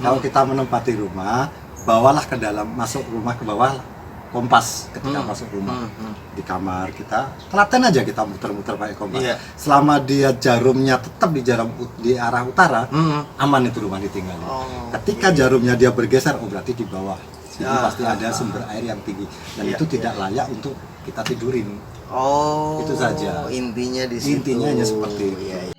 Kalau kita menempati rumah, bawalah ke dalam, masuk rumah ke bawah kompas ketika masuk rumah. Di kamar kita telaten aja, kita muter-muter pakai kompas. Selama dia jarumnya tetap di arah utara, aman itu rumah ditinggali. Ketika jarumnya dia bergeser, berarti di bawah sini pasti ada sumber air yang tinggi dan itu tidak layak untuk kita tidurin. Itu saja intinya di situ. Intinya hanya seperti itu.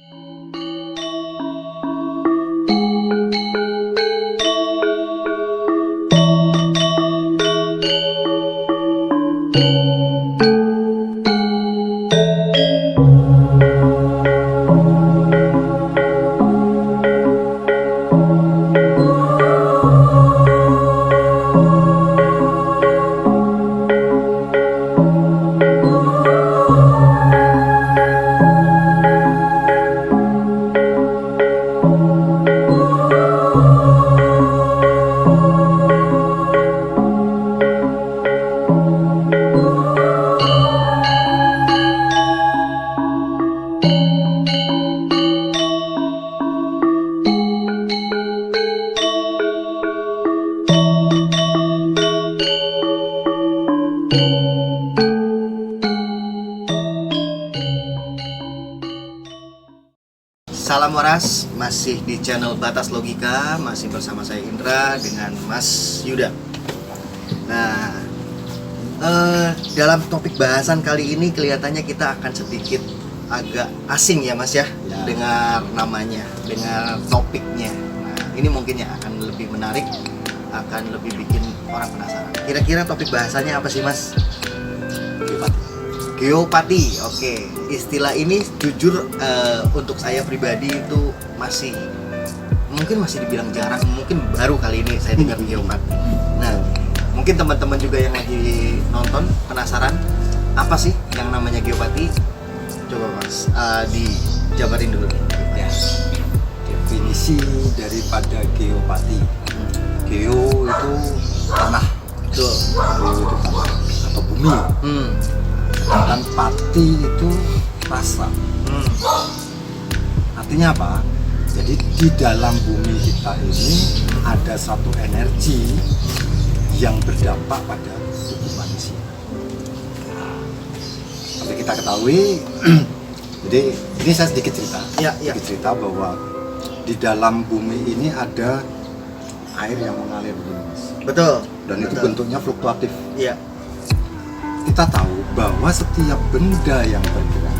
Salam waras, masih di channel Batas Logika, masih bersama saya Indra dengan Mas Yuda. Nah, dalam topik bahasan kali ini kelihatannya kita akan sedikit agak asing ya Mas ya, dengar namanya, dengar topiknya. Nah, ini mungkin ya akan lebih menarik, akan lebih bikin orang penasaran. Kira-kira topik bahasannya apa sih Mas? Geopati, oke. Istilah ini jujur untuk saya pribadi itu mungkin masih dibilang jarang, mungkin baru kali ini saya dengar geopati. Nah, mungkin teman-teman juga yang lagi nonton penasaran apa sih yang namanya geopati? Coba Mas dijabarin dulu. Ya, definisi daripada geopati. Geo itu tanah, Betul. geo itu tanah atau bumi. Dan pati itu rasa. Artinya apa? Jadi di dalam bumi kita ini ada satu energi yang berdampak pada tubuh manusia. Seperti kita ketahui, jadi ini saya sedikit cerita. Sedikit cerita bahwa di dalam bumi ini ada air yang mengalir begini, Mas. Betul. Dan itu bentuknya fluktuatif. Iya. Kita tahu bahwa setiap benda yang bergerak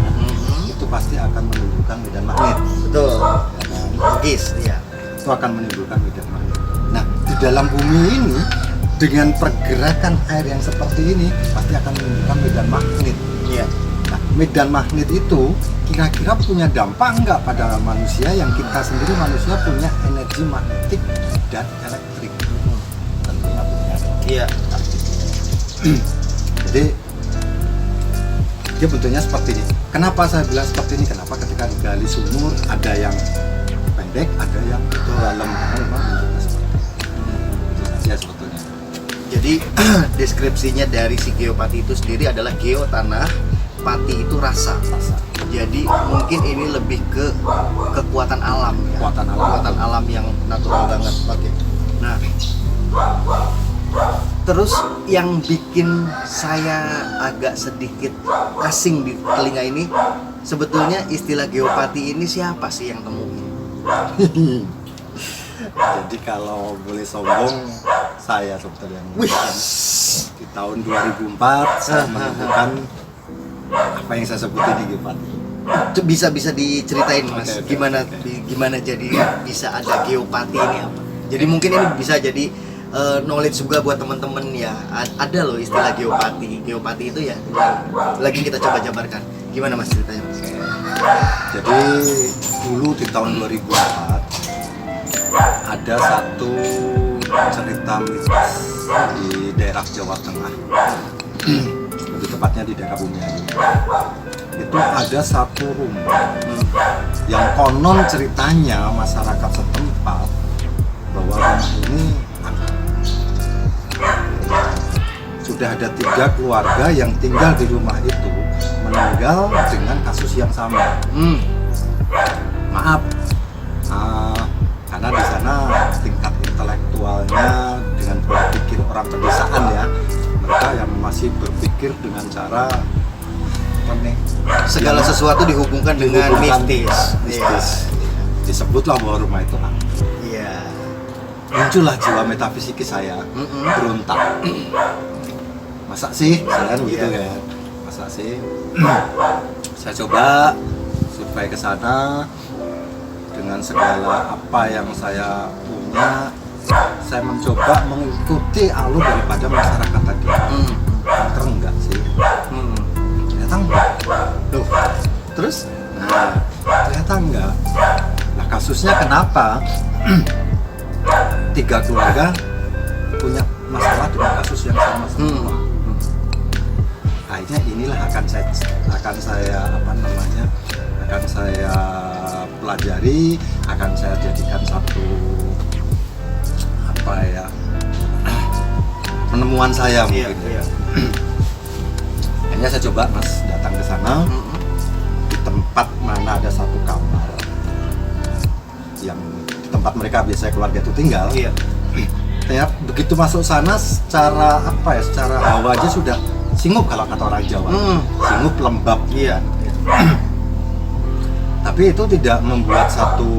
itu pasti akan menimbulkan medan magnet. Betul. Ya kan? Logis, iya. Itu akan menimbulkan medan magnet. Nah, di dalam bumi ini dengan pergerakan air yang seperti ini pasti akan menimbulkan medan magnet. Iya. Nah, medan magnet itu kira-kira punya dampak enggak pada manusia yang kita sendiri manusia punya energi magnetik dan elektrik? Tentunya punya. Iya. Jadi dia bentuknya seperti ini. Kenapa saya bilang seperti ini? Kenapa ketika digali sumur ada yang pendek, ada yang dalam, karena memang bentuknya seperti ini. Itu saja sebetulnya. Jadi deskripsinya dari si geopati itu sendiri adalah geo tanah, pati itu rasa. Jadi mungkin ini lebih ke kekuatan alam ya. Kekuatan alam yang natural banget. Oke. Nah, terus yang bikin saya agak sedikit asing di telinga ini, sebetulnya istilah geopati ini siapa sih yang temuin? Jadi kalau boleh sombong, saya sebetulnya yang menemukan. Di tahun 2004 saya menemukan apa yang saya sebut ini geopati. Bisa diceritain Mas, Oke. gimana jadi bisa ada geopati ini apa? Jadi mungkin ini bisa jadi knowledge juga buat teman-teman ya. Ada loh istilah geopati. Geopati itu ya lagi kita coba jabarkan. Gimana Mas ceritanya Mas? Jadi dulu di tahun 2004 ada satu cerita mitos di daerah Jawa Tengah, lebih tepatnya di daerah Bumiayu. Itu ada satu rumah yang konon ceritanya masyarakat setempat bahwa rumah ini sudah ada 3 keluarga yang tinggal di rumah itu meninggal dengan kasus yang sama. Maaf, karena di sana tingkat orang pedesaan ya, mereka yang masih berpikir dengan cara apa nih, Segala sesuatu dihubungkan dengan mistis. mistis. Disebutlah bahwa rumah itu hantu. Iya. Muncullah jiwa metafisikis saya berontak. Masa sih saya begitu Iya. kan, masa sih saya coba supaya ke sana dengan segala apa yang saya punya, saya mencoba mengikuti alur daripada masyarakat tadi. Enggak sih, ternyata enggak. Loh, terus? Nah, ternyata enggak. Nah, kasusnya kenapa 3 keluarga punya masalah dengan kasus yang sama semua. Akhirnya inilah akan saya pelajari, akan saya jadikan satu apa ya, penemuan saya mungkin. Iya. Akhirnya saya coba Mas datang ke sana, di tempat mana ada satu kamar yang di tempat mereka biasanya keluarga itu tinggal. Iya. Ternyata begitu masuk sana secara apa ya, secara hawa aja sudah singup kalau kata orang Jawa. Singup lembab. Iya. Tapi itu tidak membuat satu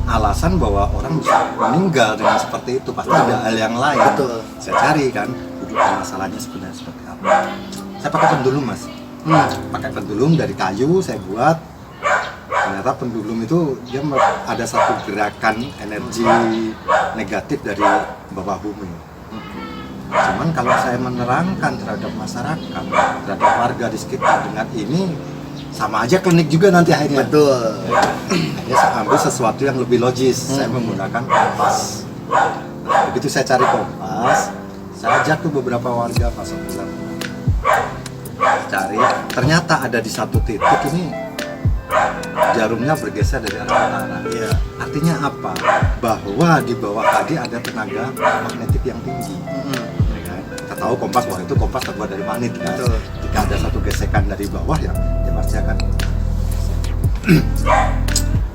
alasan bahwa orang bisa meninggal dengan seperti itu. Pasti ada hal yang lain. Betul. Saya cari kan, duduk masalahnya sebenarnya seperti apa. Saya pakai pendulum Mas. Pakai pendulum dari kayu saya buat. Ternyata pendulum itu dia ada satu gerakan energi negatif dari bawah bumi. Cuman kalau saya menerangkan terhadap masyarakat, terhadap warga di sekitar dengan ini, sama aja klinik juga nanti akhirnya. Betul. Akhirnya saya ambil sesuatu yang lebih logis. Saya menggunakan kompas. Nah, begitu saya cari kompas, saya ajak tuh beberapa warga masuk dalam. Cari, ternyata ada di satu titik ini jarumnya bergeser dari arah utara. Iya. Artinya apa? Bahwa di bawah tadi ada tenaga magnetik yang tinggi. Ya kan? Kita tahu kompas, bahwa itu kompas terbuat dari magnet kan. Betul. Jika ada satu gesekan dari bawah ya pasti akan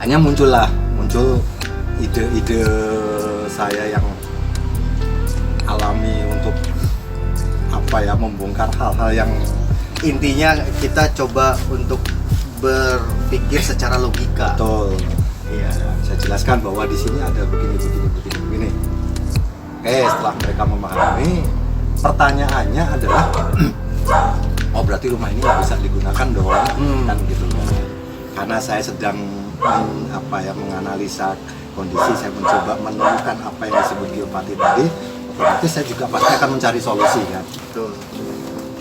hanya muncul ide-ide saya yang alami untuk apa ya, membongkar hal-hal yang Intinya kita coba untuk berpikir secara logika. betul. Iya. Saya jelaskan bahwa di sini ada begini. Oke, setelah mereka memahami, pertanyaannya adalah, oh berarti rumah ini nggak bisa digunakan dong, kan gitu. Karena saya sedang menganalisa kondisi, saya mencoba menemukan apa yang disebut geopati tadi. Berarti saya juga pasti akan mencari solusi kan. Betul.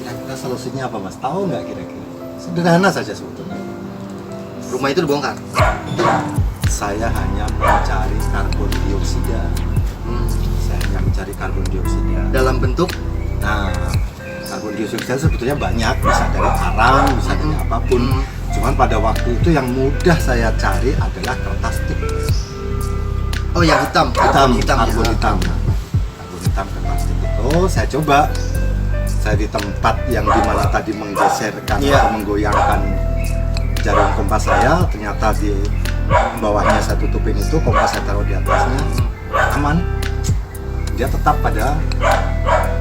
Kira-kira solusinya apa Mas? Tahu nggak kira-kira? Sederhana saja sebetulnya. Rumah itu dibongkar. Saya hanya mencari karbon dioksida. Saya hanya mencari karbon dioksida. Dalam bentuk Nah, karbon dioksida sebetulnya banyak, bisa dari arang, bisa dari apapun. Cuman pada waktu itu yang mudah saya cari adalah kertas tip. oh yang hitam. Karbon ya. hitam kertas tip itu saya coba. Saya di tempat yang dimana tadi menggeserkan Iya. atau menggoyangkan jarum kompas saya, ternyata di bawahnya saya tutupin itu, kompas saya taruh di atasnya, aman. Dia tetap pada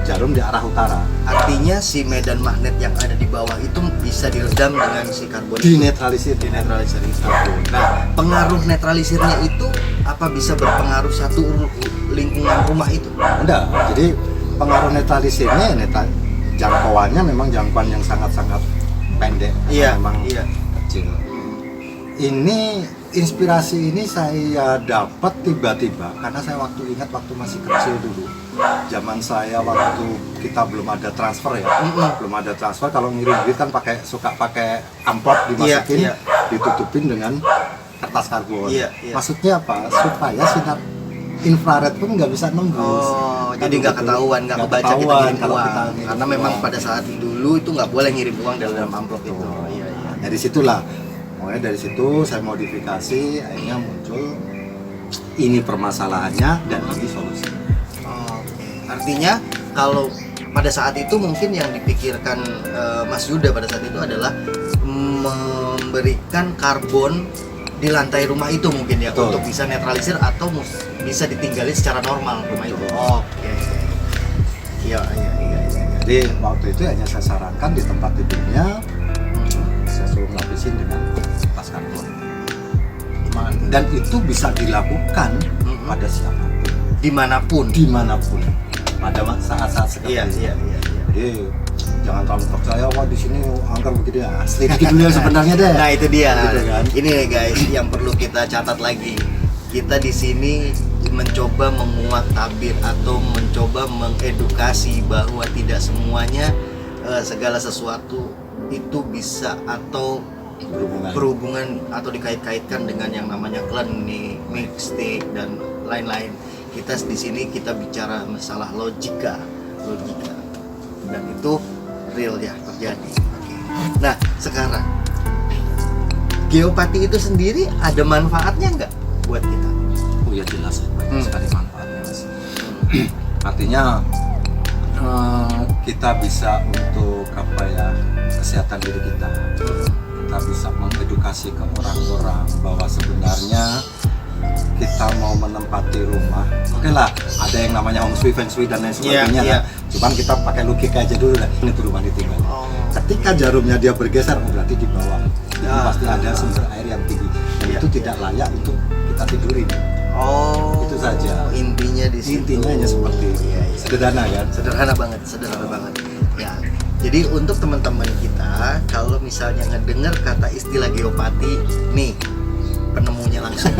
jarum di arah utara. Artinya si medan magnet yang ada di bawah itu bisa diredam dengan si karbon. Dinetralisir. Dinetralisir itu. Nah, pengaruh netralisirnya itu apa bisa berpengaruh satu lingkungan rumah itu? Enggak, jadi pengaruh netralisirnya jangkauannya memang jangkauan yang sangat-sangat pendek. Iya, Memang iya. kecil. Ini inspirasi ini saya dapat tiba-tiba karena saya waktu masih kecil dulu. Zaman saya waktu kita belum ada transfer ya, belum ada transfer. Kalau ngirim duit kan suka pakai amplop dimasukin, Iya. ditutupin dengan kertas karbon. Iya. Maksudnya apa? Supaya sinar infrared pun nggak bisa nembus. Oh, Kan jadi nggak gitu. ketahuan, nggak kebaca kita ketahuan ngirim kalau uang. kita ngirim Karena memang uang. pada saat dulu itu nggak boleh ngirim uang dalam amplop itu. Iya, iya. Dari situlah, mulai dari situ saya modifikasi, akhirnya muncul ini permasalahannya dan ini solusinya. Oke. Artinya kalau pada saat itu mungkin yang dipikirkan Mas Yuda pada saat itu adalah memberikan karbon di lantai rumah itu mungkin ya. Betul. Untuk bisa netralisir atau bisa ditinggali secara normal rumah itu. Betul. Oke. Iya. Jadi waktu itu hanya saya sarankan di tempat tidurnya saya suruh lapisin dengan kertas karbon. Dan itu bisa dilakukan pada siapapun, dimanapun, pada saat-saat seperti itu. Iya. Jadi jangan terlalu percaya wah di sini angker begini ya. Selidiki dulu yang sebenarnya deh. Nah itu dia. Gitu kan. Ini nih guys yang perlu kita catat lagi. Kita di sini mencoba menguak tabir atau mencoba mengedukasi bahwa tidak semuanya segala sesuatu itu bisa atau berhubungan atau dikait-kaitkan dengan yang namanya klinik, mistik dan lain-lain. Kita di sini kita bicara masalah logika, dan itu real ya terjadi. Oke. Nah sekarang geopati itu sendiri ada manfaatnya nggak buat kita? Oh ya jelas banyak sekali manfaatnya Mas. Artinya kita bisa untuk apa ya kesehatan diri kita bisa mengedukasi ke orang-orang bahwa sebenarnya kita mau menempati rumah, oke lah, ada yang namanya hong shui, feng shui dan lain sebagainya kan. Cuman kita pakai logika aja dulu lah, itu rumah ditinggal. Ketika jarumnya dia bergeser, berarti di bawah itu pasti ada sumber air yang tinggi dan itu tidak layak untuk kita tidurin. Itu saja. Intinya di situ. Intinya hanya seperti sederhana kan? Sederhana banget. Ya. Jadi untuk teman-teman kita, kalau misalnya ngedengar kata istilah geopati, nih penemunya langsung.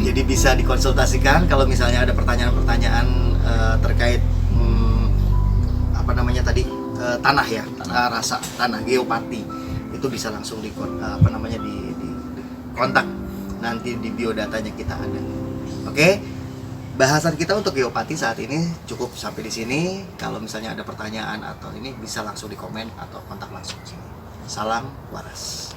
Jadi bisa dikonsultasikan kalau misalnya ada pertanyaan-pertanyaan terkait apa namanya tadi tanah ya, rasa tanah geopati itu bisa langsung di kontak. Nanti di biodatanya kita ada. Oke? Bahasan kita untuk geopati saat ini cukup sampai di sini. Kalau misalnya ada pertanyaan atau ini bisa langsung di komen atau kontak langsung sini. Salam waras.